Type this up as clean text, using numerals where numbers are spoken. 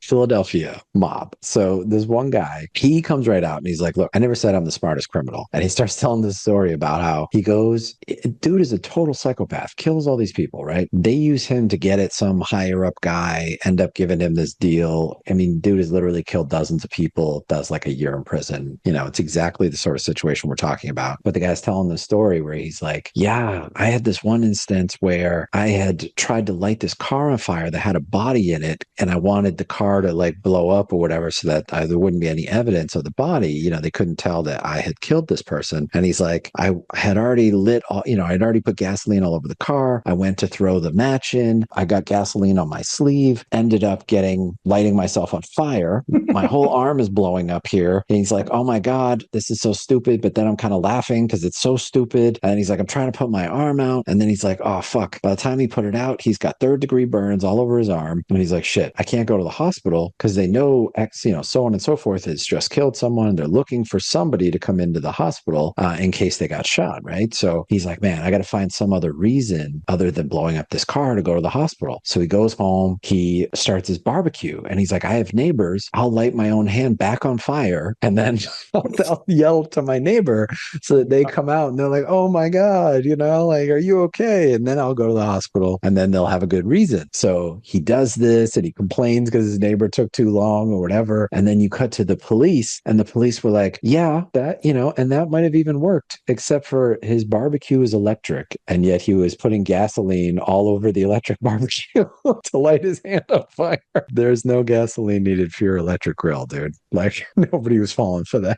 Philadelphia mob. So there's one guy, he comes right out and he's like, look, I never said I'm the smartest criminal. And he starts telling this story about how he goes, dude is a total psychopath, kills all these people, right? They use him to get at some higher up guy, end up giving him this deal. I mean, dude has literally killed dozens of people, does like a year in prison. You know, it's exactly the sort of situation we're talking about. But the guy's telling the story where he's like, yeah, I had this one instance where I had tried to light this car on fire that had a body in it, and I wanted the car to like blow up or whatever so that there wouldn't be any evidence of the body. You know, they couldn't tell that I had killed this person. And he's like, I had already lit all, you know, I'd already put gasoline all over the car. I went to throw the match in. I got gasoline on my sleeve, ended up lighting myself on fire. My whole arm is blowing up here. And he's like, oh my God, this is so stupid. But then I'm kind of laughing because it's so stupid. And he's like, I'm trying to put my arm out. And then he's like, oh, fuck. By the time he put it out, he's got third-degree burns all over his arm. And he's like, shit, I can't go to the hospital because they know X, you know, so on and so forth has just killed someone. They're looking for somebody to come into the hospital in case they got shot, right? So he's like, man, I got to find some other reason other than blowing up this car to go to the hospital. So he goes home, he starts his barbecue, and he's like, I have neighbors. I'll light my own hand back on fire, and then I'll yell to my neighbor so that they come out and they're like, oh my God, you know, like, are you okay? And then I'll go to the hospital and then they'll have a good reason. So he does this and he complains because his neighbor took too long or whatever. And then you cut to the police and the police were like, yeah, that, you know, and that might have even worked, except for his barbecue is electric. And yet he was putting gasoline all over the electric barbecue to light his hand on fire. There's no gasoline needed for your electric grill, dude. Like nobody was falling for that.